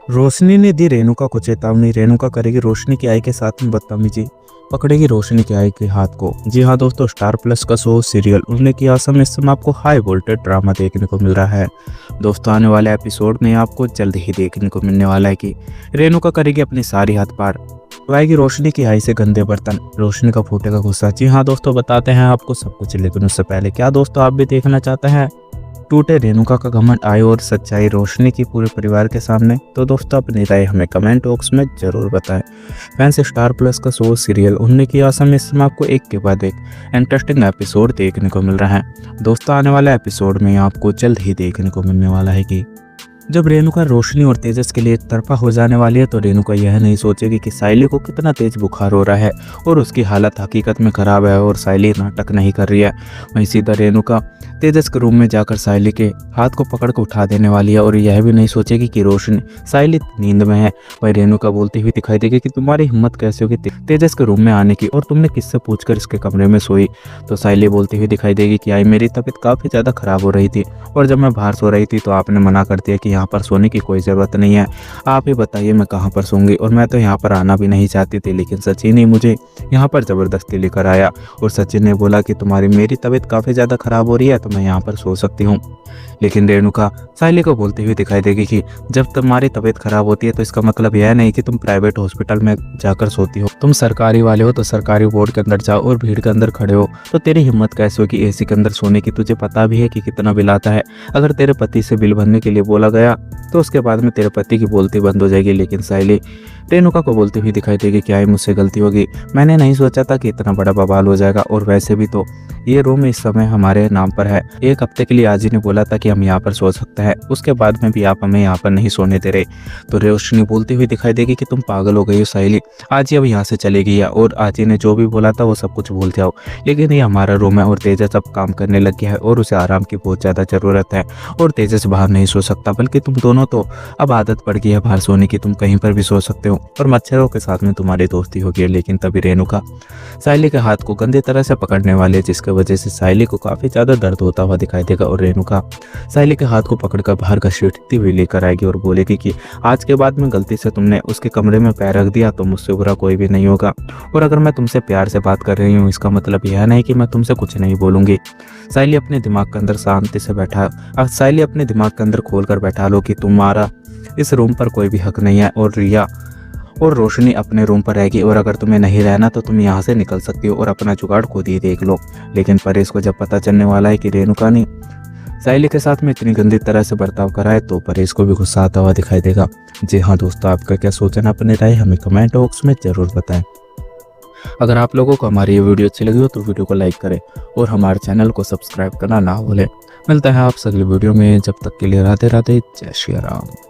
रोशनी ने दी रेणुका को चेतावनी। रेणुका करेगी रोशनी की आई के साथ में बदतमीजी, पकड़ेगी रोशनी की आई के हाथ को। जी हाँ दोस्तों, स्टार प्लस का शो सीरियल उड़ने की आशा में इस समय आपको हाई वोल्टेज ड्रामा देखने को मिल रहा है। दोस्तों, आने वाले एपिसोड में आपको जल्द ही देखने को मिलने वाला है कि रेणुका करेगी अपनी सारी हद पार, उड़ाएगी रोशनी की आई से गंदे बर्तन, रोशनी का फूटेगा गुस्सा। जी हाँ दोस्तों, बताते हैं आपको सब कुछ, लेकिन उससे पहले क्या दोस्तों आप भी देखना चाहते हैं टूटे रेणुका का घमंड, आय और सच्चाई रोशनी की पूरे परिवार के सामने? तो दोस्तों अपनी राय हमें कमेंट बॉक्स में जरूर बताएं। फैंस, स्टार प्लस का शो सीरियल उड़ने की आशा में इस समय आपको एक के बाद एक इंटरेस्टिंग एपिसोड देखने को मिल रहा है। दोस्तों, आने वाले एपिसोड में आपको जल्द ही देखने को मिलने वाला है कि जब रेणुका रोशनी और तेजस के लिए एक तरफा हो जाने वाली है तो रेणुका यह नहीं सोचेगी कि साइली को कितना तेज बुखार हो रहा है और उसकी हालत हकीकत में खराब है और साइली नाटक नहीं कर रही है। वहीं सीधा रेणुका तेजस के रूम में जाकर साइली के हाथ को पकड़ कर उठा देने वाली है और यह भी नहीं सोचेगी कि रोशनी साइली नींद में है। वही रेणुका बोलती हुई दिखाई देगी कि तुम्हारी हिम्मत कैसे होगी तेजस के रूम में आने की, और तुमने किससे पूछकर इसके कमरे में सोई? तो साइली बोलती हुई दिखाई देगी कि आई मेरी तबीयत काफ़ी ज़्यादा खराब हो रही थी और जब मैं बाहर सो रही थी तो आपने मना कर दिया कि यहाँ पर सोने की कोई ज़रूरत नहीं है, आप ही बताइए मैं कहाँ पर सोऊंगी। और मैं तो यहाँ पर आना भी नहीं चाहती थी, लेकिन सचिन ही मुझे यहाँ पर ज़बरदस्ती लेकर आया और सचिन ने बोला कि मेरी तबीयत काफ़ी ज़्यादा ख़राब हो रही है तो मैं यहाँ पर सो सकती हूँ। लेकिन रेणुका साइली को बोलती हुई दिखाई देगी कि जब तुम्हारी तबीयत खराब होती है तो इसका मतलब यह नहीं कि तुम प्राइवेट हॉस्पिटल में जाकर सोती हो, तुम सरकारी वाले हो तो सरकारी वार्ड के अंदर जाओ और भीड़ के अंदर खड़े हो। तो तेरी हिम्मत कैसे होगी एसी के अंदर सोने की? तुझे पता भी है कि कितना बिल आता है। अगर तेरे पति से बिल भरने के लिए बोला गया तो उसके बाद में तेरे पति की बोलती बंद हो जाएगी। लेकिन साइली रेणुका को बोलती हुई दिखाई देगी कि आई मुझसे गलती होगी, मैंने नहीं सोचा था कि इतना बड़ा बवाल हो जाएगा, और वैसे भी तो ये रूम इस समय हमारे नाम पर है। एक हफ्ते के लिए आज ही ने बोला था कि हम यहाँ पर सो सकते हैं, उसके बाद में भी आप हमें यहाँ पर नहीं सोने दे रहे। तो रोशनी बोलती हुई दिखाई देगी कि तुम पागल हो गई हो साइली, आज ही अब यहाँ से चली गई है और आज ही ने जो भी बोला था वो सब कुछ भूल जाओ। लेकिन ये हमारा रूम है और तेजस अब काम करने लग गया है और उसे आराम की बहुत ज़्यादा ज़रूरत है और तेजस बाहर नहीं सो सकता, बल्कि तुम दोनों तो अब आदत पड़ गई है बाहर सोने की, तुम कहीं पर भी सो सकते हो और मच्छरों के साथ में तुम्हारी दोस्ती होगी। लेकिन तभी रेणुका साइली के हाथ को गंदे तरह से पकड़ने वाली है, जिसकी वजह से साइली को काफ़ी ज़्यादा दर्द होता हुआ दिखाई देगा और रेणुका साइली के हाथ को पकड़कर बाहर घसीटती हुई लेकर आएगी और बोलेगी कि आज के बाद में गलती से तुमने उसके कमरे में पैर रख दिया तो मुझसे बुरा कोई भी नहीं होगा, और अगर मैं तुमसे प्यार से बात कर रही हूँ इसका मतलब यह नहीं कि मैं तुमसे कुछ नहीं बोलूँगी। साइली अपने दिमाग के अंदर शांति से साइली अपने दिमाग के अंदर खोल कर बैठा लो कि तुम्हारा इस रूम पर कोई भी हक नहीं है और रिया और रोशनी अपने रूम पर रहेगी, और अगर तुम्हें नहीं रहना तो तुम यहाँ से निकल सकती हो और अपना जुगाड़ खुद ही देख लो। लेकिन परेश को जब पता चलने वाला है कि रेणुका ने साइली के साथ में इतनी गंदी तरह से बर्ताव करा है तो परेश को भी गुस्सा आता हुआ दिखाई देगा। जी हाँ दोस्तों, आपका क्या सोचना अपने राय हमें कमेंट बॉक्स में ज़रूर बताएं। अगर आप लोगों को हमारी ये वीडियो अच्छी लगी हो तो वीडियो को लाइक करें और हमारे चैनल को सब्सक्राइब करना ना भूलें। मिलता है आपसे अगली वीडियो में, जब तक के लिए राधे राधे, जय श्री राम।